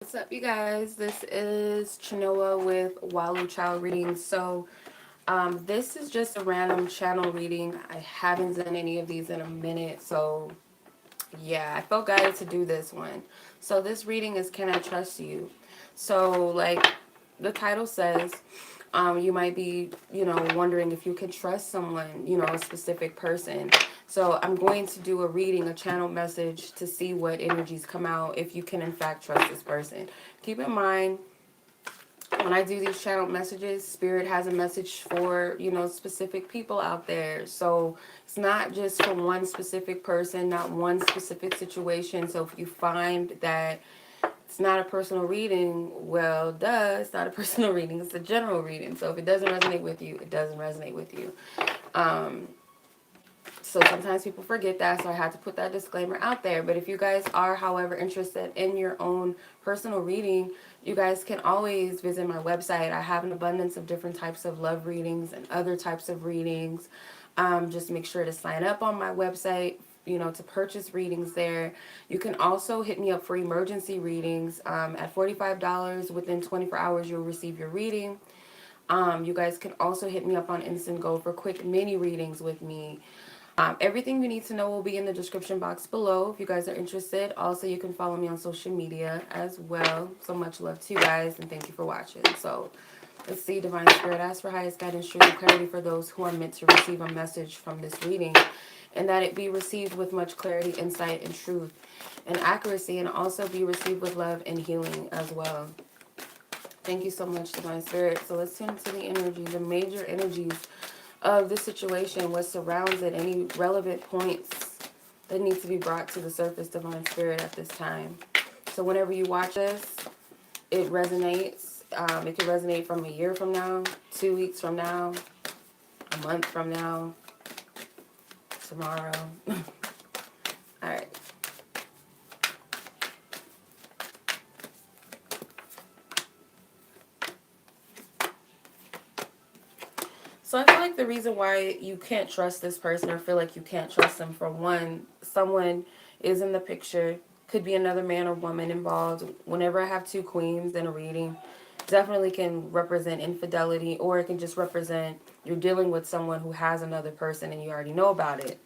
What's up, you guys? This is Chenoa with Walu Child reading. This is just a random channel reading. I haven't done any of these in a minute, so yeah, I felt guided to do this one. So this reading is Can I Trust You? So, like the title says, you might be, wondering if you can trust someone, a specific person. So I'm going to do a reading, a channel message to see what energies come out if you can in fact trust this person. Keep in mind, when I do these channel messages, Spirit has a message for, specific people out there. So it's not just for one specific person, not one specific situation. So if you find that it's not a personal reading, well, duh, it's not a personal reading. It's a general reading. So if it doesn't resonate with you, it doesn't resonate with you. Um, so sometimes people forget that, so I had to put that disclaimer out there. But if you guys are, however, interested in your own personal reading, you guys can always visit my website. I have an abundance of different types of love readings and other types of readings. Just make sure to sign up on my website, to purchase readings there. You can also hit me up for emergency readings. At $45 within 24 hours, you'll receive your reading. You guys can also hit me up on Instantgo for quick mini readings with me. Everything you need to know will be in the description box below if you guys are interested. Also, you can follow me on social media as well. So much love to you guys, and thank you for watching. So, let's see. Divine Spirit, ask for highest guidance, truth, and clarity for those who are meant to receive a message from this reading, and that it be received with much clarity, insight, and truth, and accuracy, and also be received with love and healing as well. Thank you so much, Divine Spirit. So let's tune into the energy, the major energies of this situation, what surrounds it, any relevant points that need to be brought to the surface, Divine Spirit, at this time. So whenever you watch this, it resonates. It can resonate from a year from now, 2 weeks from now, a month from now, tomorrow. All right. So I feel like the reason why you can't trust this person or feel like you can't trust them, for one, someone is in the picture. Could be another man or woman involved. Whenever I have two queens in a reading, definitely can represent infidelity, or it can just represent you're dealing with someone who has another person and you already know about it.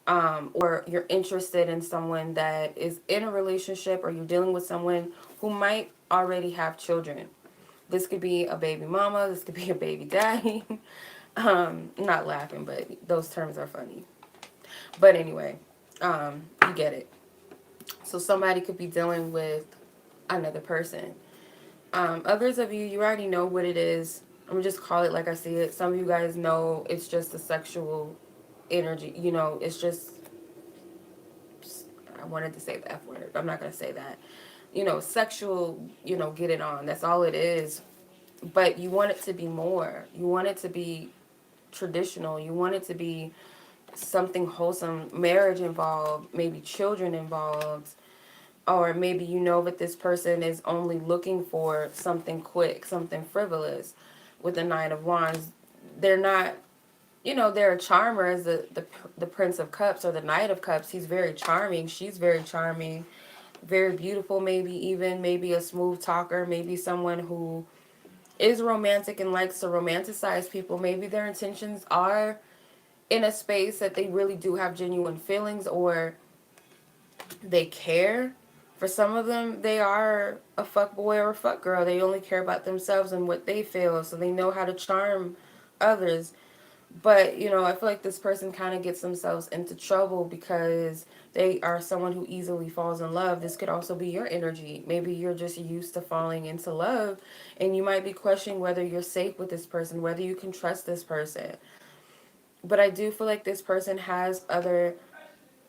Or you're interested in someone that is in a relationship, or you're dealing with someone who might already have children. This could be a baby mama. This could be a baby daddy. Not laughing, but those terms are funny. But anyway, you get it. So somebody could be dealing with another person. Others of you, you already know what it is. I'm gonna just call it like I see it. Some of you guys know it's just a sexual energy. It's just, I wanted to say the F word, but I'm not gonna say that. Sexual, get it on. That's all it is. But you want it to be more. You want it to be traditional. You want it to be something wholesome, marriage involved, maybe children involved, or maybe that this person is only looking for something quick, something frivolous. With the Nine of Wands, they're not, they're a charmer, as the Prince of Cups or the Knight of Cups. He's very charming. She's very charming, very beautiful, maybe a smooth talker, maybe someone who is romantic and likes to romanticize people. Maybe their intentions are in a space that they really do have genuine feelings, or they care. For some of them, they are a fuck boy or a fuck girl. They only care about themselves and what they feel, so they know how to charm others. But, I feel like this person kind of gets themselves into trouble because they are someone who easily falls in love. This could also be your energy. Maybe you're just used to falling into love, and you might be questioning whether you're safe with this person, whether you can trust this person. But I do feel like this person has other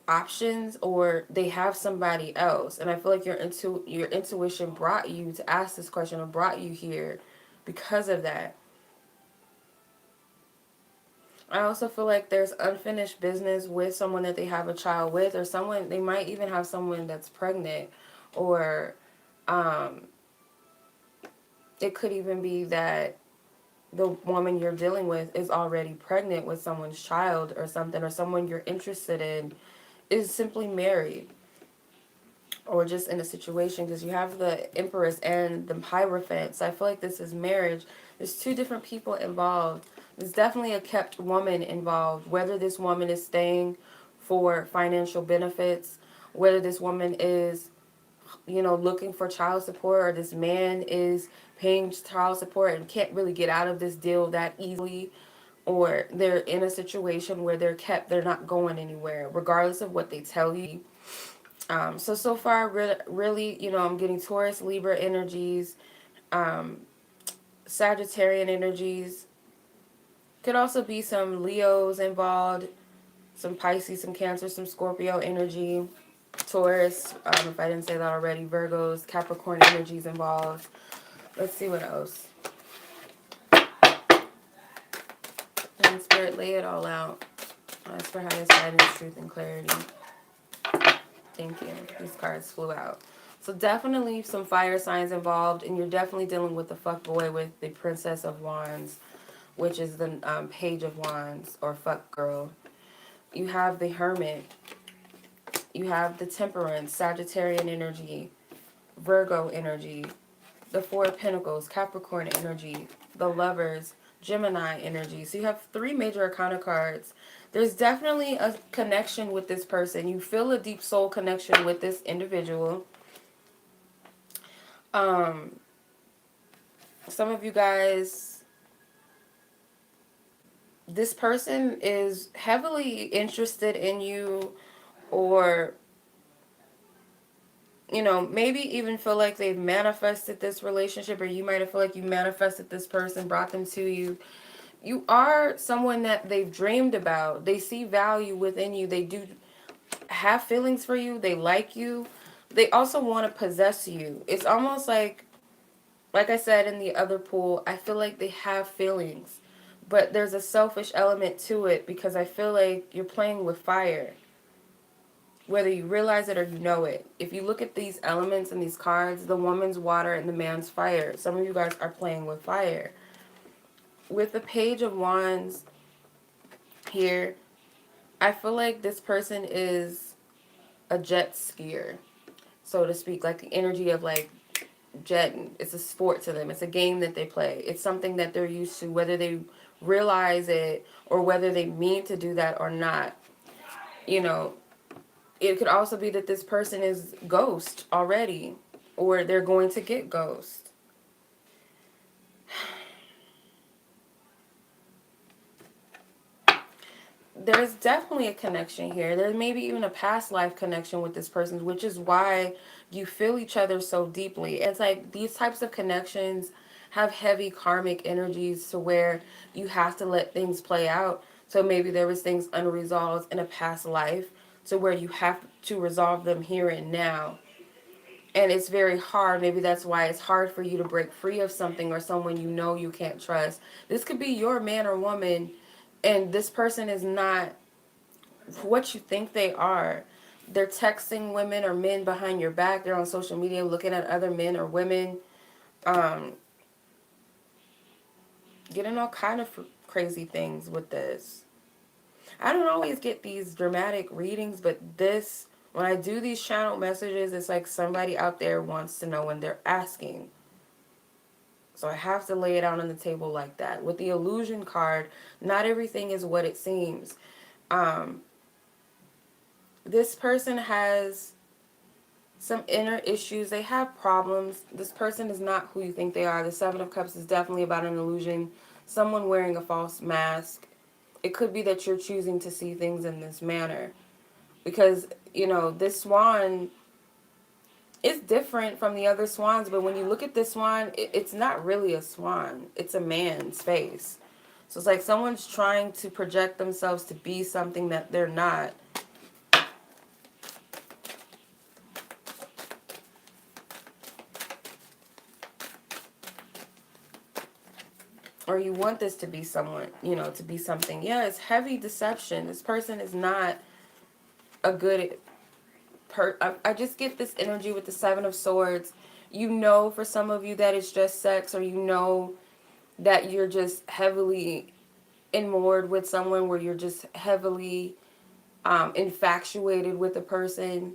options, or they have somebody else. And I feel like your intuition brought you to ask this question, or brought you here because of that. I also feel like there's unfinished business with someone that they have a child with, or someone, they might even have someone that's pregnant, or um, it could even be that the woman you're dealing with is already pregnant with someone's child or something, or someone you're interested in is simply married. or just in a situation, because you have the Empress and the Hierophant. So I feel like this is marriage. There's two different people involved. There's definitely a kept woman involved, whether this woman is staying for financial benefits, whether this woman is, looking for child support, or this man is paying child support and can't really get out of this deal that easily, or they're in a situation where they're not going anywhere, regardless of what they tell you. So far, really, I'm getting Taurus, Libra energies, um, Sagittarian energies. Could also be some Leos involved, some Pisces, some Cancer, some Scorpio energy, Taurus, if I didn't say that already, Virgos, Capricorn energies involved. Let's see what else. And Spirit, lay it all out. As for highest guidance, truth, and clarity. Thank you. These cards flew out. So definitely some fire signs involved, and you're definitely dealing with the fuck boy with the Princess of Wands, which is the Page of Wands, or fuck girl. You have the Hermit. You have the Temperance, Sagittarian energy, Virgo energy, the Four of Pentacles, Capricorn energy, the Lovers, Gemini energy. So you have three major arcana cards. There's definitely a connection with this person. You feel a deep soul connection with this individual. Some of you guys, this person is heavily interested in you, or maybe even feel like they've manifested this relationship, or you might have feel like you manifested this person, brought them to you. You are someone that they've dreamed about. They see value within you. They do have feelings for you. They like you. They also want to possess you. It's almost like I said in the other pool, I feel like they have feelings, but there's a selfish element to it, because I feel like you're playing with fire, whether you realize it or you know it. If you look at these elements in these cards, the woman's water and the man's fire. Some of you guys are playing with fire. With the Page of Wands here, I feel like this person is a jet skier, so to speak, like the energy of like jetting. It's a sport to them. It's a game that they play. It's something that they're used to, whether they realize it or whether they mean to do that or not. It could also be that this person is ghost already, or they're going to get ghost. There's definitely a connection here. There may be even a past life connection with this person, which is why you feel each other so deeply. It's like these types of connections have heavy karmic energies, to where you have to let things play out. So maybe there was things unresolved in a past life, to where you have to resolve them here and now. And it's very hard. Maybe that's why it's hard for you to break free of something or someone you can't trust. This could be your man or woman, and this person is not what you think they are. They're texting women or men behind your back. They're on social media looking at other men or women, um, getting all kind of crazy things with this. I don't always get these dramatic readings, but this, when I do these channel messages, it's like somebody out there wants to know and they're asking. So I have to lay it out on the table like that. With the illusion card, not everything is what it seems. This person has some inner issues. They have problems. This person is not who you think they are. The Seven of Cups is definitely about an illusion. Someone wearing a false mask. It could be that you're choosing to see things in this manner. Because, this swan is different from the other swans. But when you look at this swan, it's not really a swan. It's a man's face. So it's like someone's trying to project themselves to be something that they're not. Or you want this to be someone, to be something. Yeah, it's heavy deception. This person is not a good I just get this energy with the Seven of Swords. For some of you that it's just sex, or that you're just heavily enamored with someone, where you're just heavily infatuated with a person,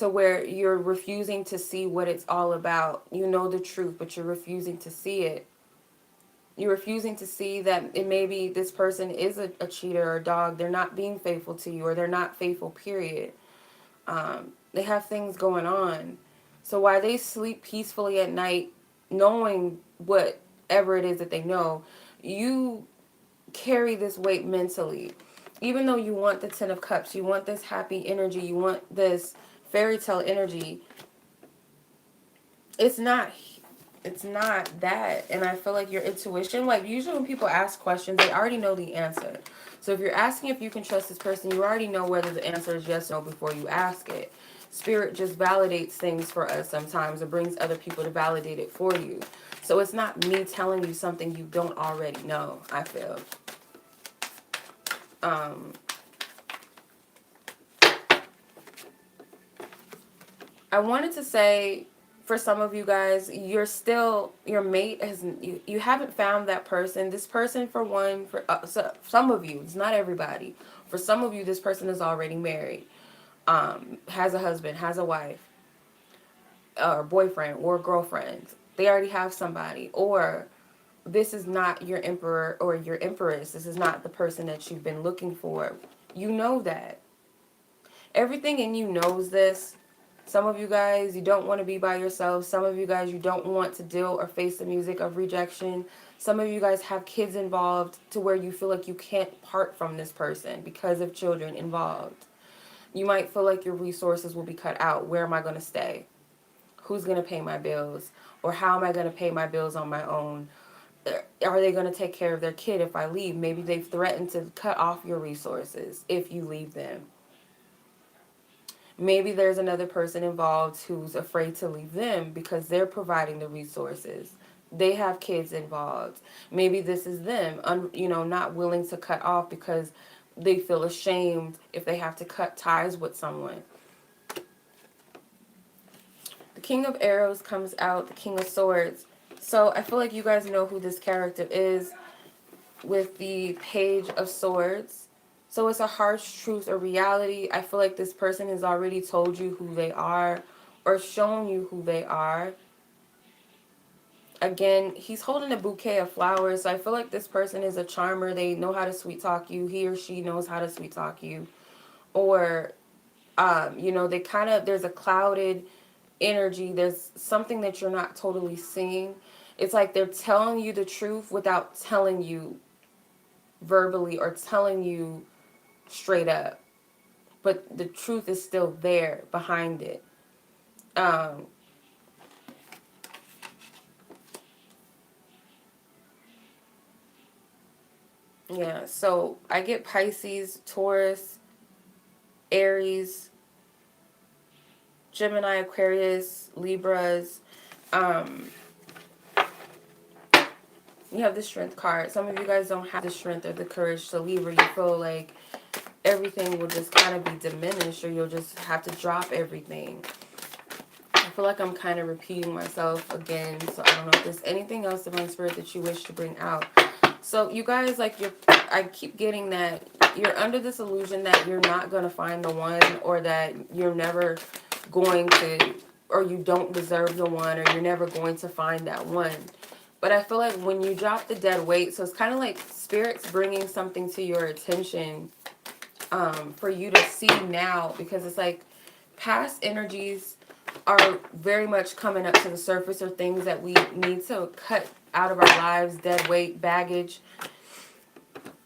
to where you're refusing to see what it's all about. You know the truth, but you're refusing to see it. You're refusing to see that it maybe this person is a cheater or a dog. They're not being faithful to you, or they're not faithful, period. They have things going on. So while they sleep peacefully at night, knowing whatever it is that they know, you carry this weight mentally. Even though you want the Ten of Cups, you want this happy energy, you want this fairy tale energy, it's not that. And I feel like your intuition, like usually when people ask questions, they already know the answer. So if you're asking if you can trust this person, you already know whether the answer is yes or no before you ask it. Spirit just validates things for us sometimes, or brings other people to validate it for you. So it's not me telling you something you don't already know, I feel. I wanted to say, for some of you guys, your mate you haven't found that person. This person, for one, for some of you, it's not everybody. For some of you, this person is already married, has a husband, has a wife, or boyfriend, or girlfriend. They already have somebody. Or this is not your emperor or your empress. This is not the person that you've been looking for. You know that. Everything in you knows this. Some of you guys, you don't want to be by yourself. Some of you guys, you don't want to deal or face the music of rejection. Some of you guys have kids involved to where you feel like you can't part from this person because of children involved. You might feel like your resources will be cut out. Where am I going to stay? Who's going to pay my bills? Or how am I going to pay my bills on my own? Are they going to take care of their kid if I leave? Maybe they've threatened to cut off your resources if you leave them. Maybe there's another person involved who's afraid to leave them because they're providing the resources. They have kids involved. Maybe this is them, not willing to cut off because they feel ashamed if they have to cut ties with someone. The King of Arrows comes out, the King of Swords. So I feel like you guys know who this character is with the Page of Swords. So it's a harsh truth or reality. I feel like this person has already told you who they are or shown you who they are. Again, he's holding a bouquet of flowers. So I feel like this person is a charmer. They know how to sweet talk you. He or she knows how to sweet talk you. Or, there's a clouded energy. There's something that you're not totally seeing. It's like they're telling you the truth without telling you verbally or telling you straight up, but the truth is still there behind it. Yeah, so I get Pisces, Taurus, Aries, Gemini, Aquarius, Libras. You have the Strength card. Some of you guys don't have the strength or the courage to leave, or you feel like everything will just kind of be diminished, or you'll just have to drop everything. I feel like I'm kind of repeating myself again, so I don't know if there's anything else, Divine Spirit, that you wish to bring out. So you guys, I keep getting that you're under this illusion that you're not going to find the one, or that you're never going to, or you don't deserve the one, or you're never going to find that one. But I feel like when you drop the dead weight, so it's kind of like Spirit's bringing something to your attention for you to see now, because it's like past energies are very much coming up to the surface, or things that we need to cut out of our lives, dead weight, baggage.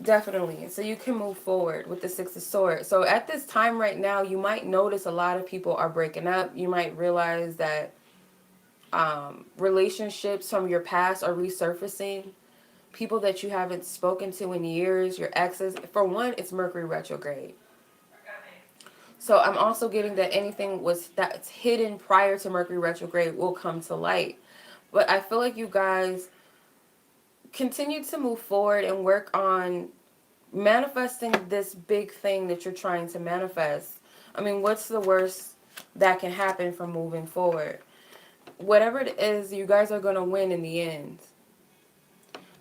Definitely. So you can move forward with the Six of Swords. So at this time right now, you might notice a lot of people are breaking up. You might realize that relationships from your past are resurfacing. People that you haven't spoken to in years, your exes. For one, it's Mercury retrograde. So I'm also getting that anything that's hidden prior to Mercury retrograde will come to light. But I feel like you guys continue to move forward and work on manifesting this big thing that you're trying to manifest. I mean, what's the worst that can happen from moving forward? Whatever it is, you guys are going to win in the end.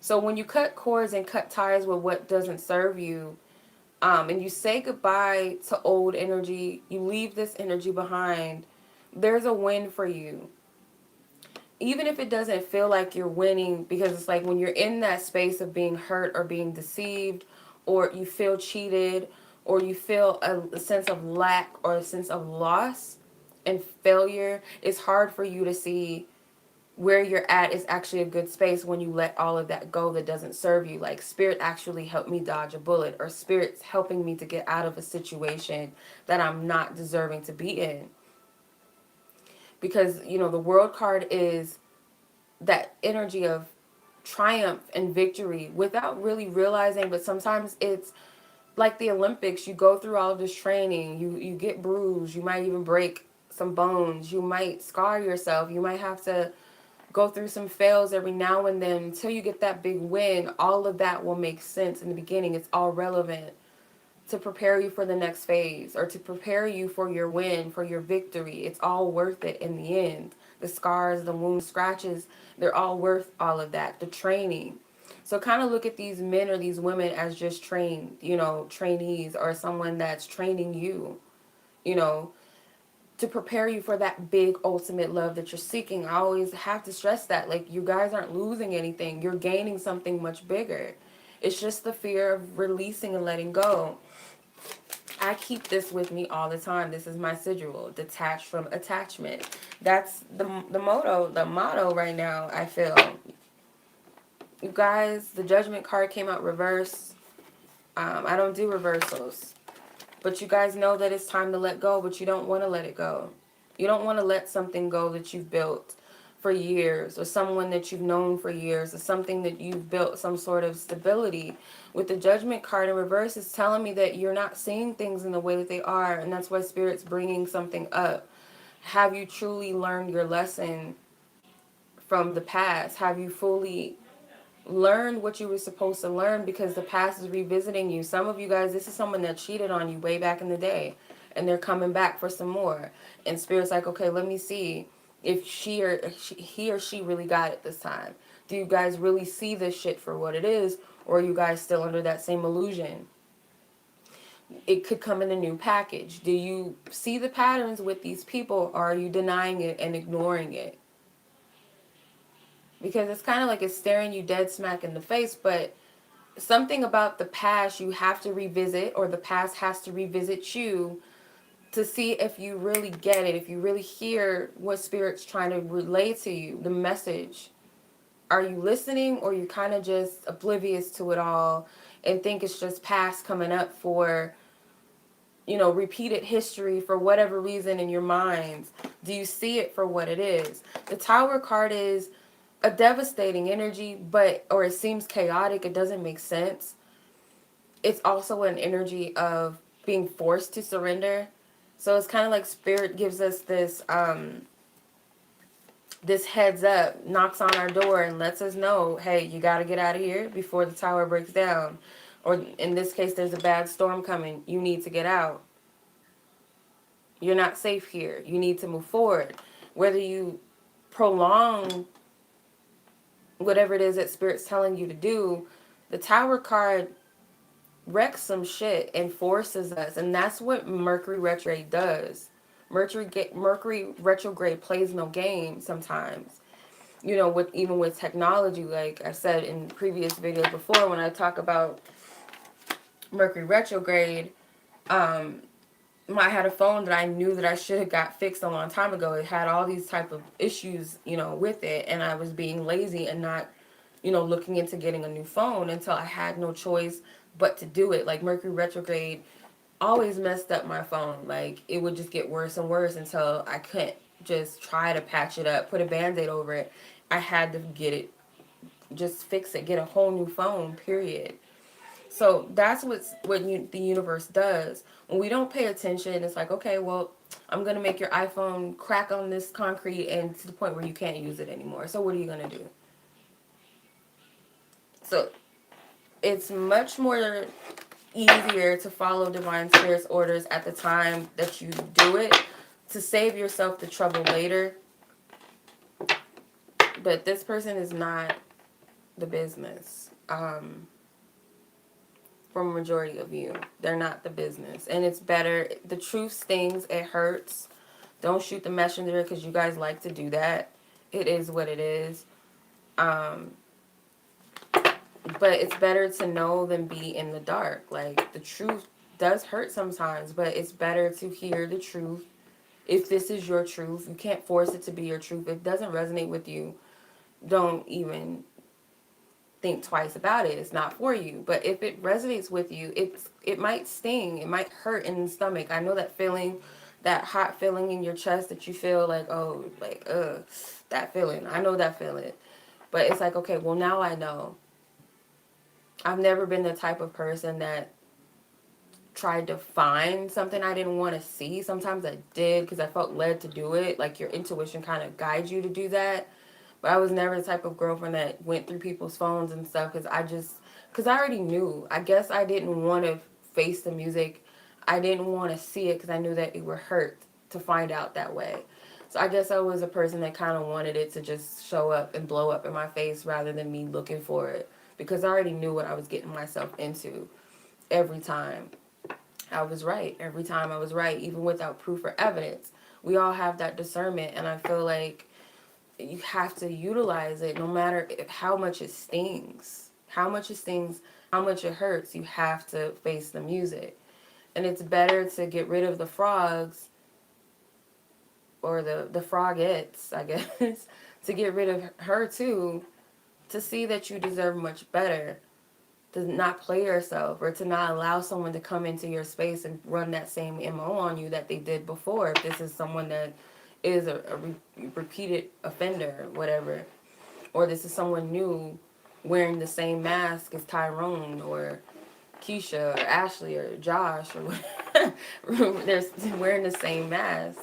So when you cut cords and cut ties with what doesn't serve you, and you say goodbye to old energy, you leave this energy behind, there's a win for you. Even if it doesn't feel like you're winning, because it's like when you're in that space of being hurt or being deceived, or you feel cheated, or you feel a sense of lack or a sense of loss and failure, it's hard for you to see where you're at is actually a good space when you let all of that go that doesn't serve you. Like, spirit actually helped me dodge a bullet, or spirit's helping me to get out of a situation that I'm not deserving to be in. Because, the world card is that energy of triumph and victory without really realizing, but sometimes it's like the Olympics. You go through all of this training, you get bruised, you might even break some bones, you might scar yourself, you might have to go through some fails every now and then until you get that big win. All of that will make sense in the beginning. It's all relevant to prepare you for the next phase, or to prepare you for your win, for your victory. It's all worth it in the end. The scars, the wounds, scratches, they're all worth all of that. The training. So kind of look at these men or these women as just trainees, or someone that's training you, you know, to prepare you for that big ultimate love that you're seeking. I always have to stress that. Like, you guys aren't losing anything. You're gaining something much bigger. It's just the fear of releasing and letting go. I keep this with me all the time. This is my sigil, detached from attachment. That's the motto right now, I feel. You guys, the Judgment card came out reverse. I don't do reversals. But you guys know that it's time to let go, but you don't want to let it go. You don't want to let something go that you've built for years, or someone that you've known for years, or something that you've built some sort of stability. With the Judgment card in reverse, it's telling me that you're not seeing things in the way that they are, and that's why Spirit's bringing something up. Have you truly learned your lesson from the past? Have you fully learned what you were supposed to learn? Because the past is revisiting you. Some of you guys, this is someone that cheated on you way back in the day, and they're coming back for some more. And Spirit's like, okay, let me see if he or she really got it this time. Do you guys really see this shit for what it is, or are you guys still under that same illusion? It could come in a new package. Do you see the patterns with these people, or are you denying it and ignoring it? Because it's kind of like it's staring you dead smack in the face, but something about the past you have to revisit, or the past has to revisit you, to see if you really get it, if you really hear what Spirit's trying to relay to you, the message. Are you listening, or are you kind of just oblivious to it all and think it's just past coming up for, repeated history for whatever reason in your minds? Do you see it for what it is? The Tower card is a devastating energy, or it seems chaotic. It doesn't make sense. It's also an energy of being forced to surrender. So it's kind of like Spirit gives us this heads up, knocks on our door and lets us know, hey, you got to get out of here before the tower breaks down. Or in this case, there's a bad storm coming. You need to get out. You're not safe here. You need to move forward. Whether you prolong whatever it is that Spirit's telling you to do, the Tower card wrecks some shit and forces us. And that's what Mercury retrograde does. Mercury retrograde plays no game sometimes. Even with technology, like I said in previous videos before, when I talk about Mercury retrograde, I had a phone that I knew that I should have got fixed a long time ago. It had all these type of issues, with it, and I was being lazy and not, looking into getting a new phone until I had no choice but to do it. Like, Mercury retrograde always messed up my phone. Like, it would just get worse and worse until I couldn't just try to patch it up, put a band-aid over it. I had to get it, just fix it, get a whole new phone, period. So that's the universe does. When we don't pay attention, it's like, okay, well, I'm going to make your iPhone crack on this concrete and to the point where you can't use it anymore. So what are you going to do? So it's much more easier to follow Divine Spirit's orders at the time that you do it, to save yourself the trouble later. But this person is not the business. for a majority of you. They're not the business. And it's better. The truth stings. It hurts. Don't shoot the messenger because you guys like to do that. It is what it is. But it's better to know than be in the dark. Like, the truth does hurt sometimes, but it's better to hear the truth. If this is your truth, you can't force it to be your truth. If it doesn't resonate with you, don't even think twice about it. It's not for you. But if it resonates with you, it might sting. It might hurt in the stomach. I know that feeling, that hot feeling in your chest that you feel like, oh, like, that feeling. I know that feeling. But it's like, okay, well, now I know. I've never been the type of person that tried to find something I didn't want to see. Sometimes I did because I felt led to do it. Like, your intuition kind of guides you to do that. But I was never the type of girlfriend that went through people's phones and stuff because I already knew. I guess I didn't want to face the music. I didn't want to see it because I knew that it would hurt to find out that way. So I guess I was a person that kind of wanted it to just show up and blow up in my face rather than me looking for it because I already knew what I was getting myself into every time. I was right. Every time I was right, even without proof or evidence. We all have that discernment, and I feel like you have to utilize it no matter how much it stings. How much it stings, how much it hurts, you have to face the music. And it's better to get rid of the frogs, or the frogettes, I guess, to get rid of her too, to see that you deserve much better. To not play yourself, or to not allow someone to come into your space and run that same MO on you that they did before. If this is someone that is a repeated offender, whatever, or this is someone new wearing the same mask as Tyrone or Keisha or Ashley or Josh or they're wearing the same mask.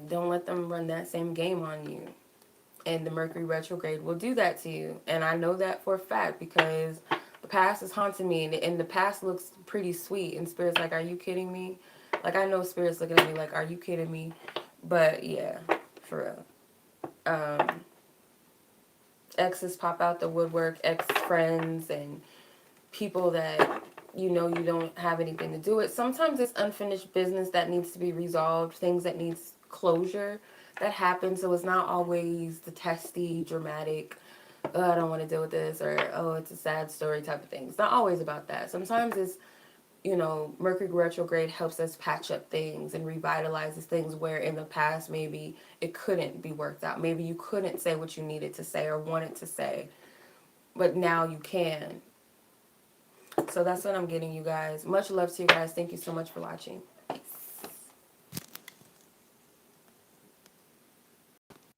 Don't let them run that same game on you. And the Mercury retrograde will do that to you. And I know that for a fact because the past is haunting me, and the past looks pretty sweet. And Spirit's like, are you kidding me? Like, I know Spirit's looking at me like, are you kidding me? But yeah, for real. Exes pop out the woodwork, ex-friends and people that you know you don't have anything to do with. Sometimes it's unfinished business that needs to be resolved, things that needs closure that happen. So it's not always the testy, dramatic, oh, I don't want to deal with this, or oh, it's a sad story type of thing. It's not always about that. Sometimes it's, you know, Mercury retrograde helps us patch up things and revitalizes things where in the past maybe it couldn't be worked out. Maybe you couldn't say what you needed to say or wanted to say, but now you can. So that's what I'm getting, you guys. Much love to you guys. Thank you so much for watching.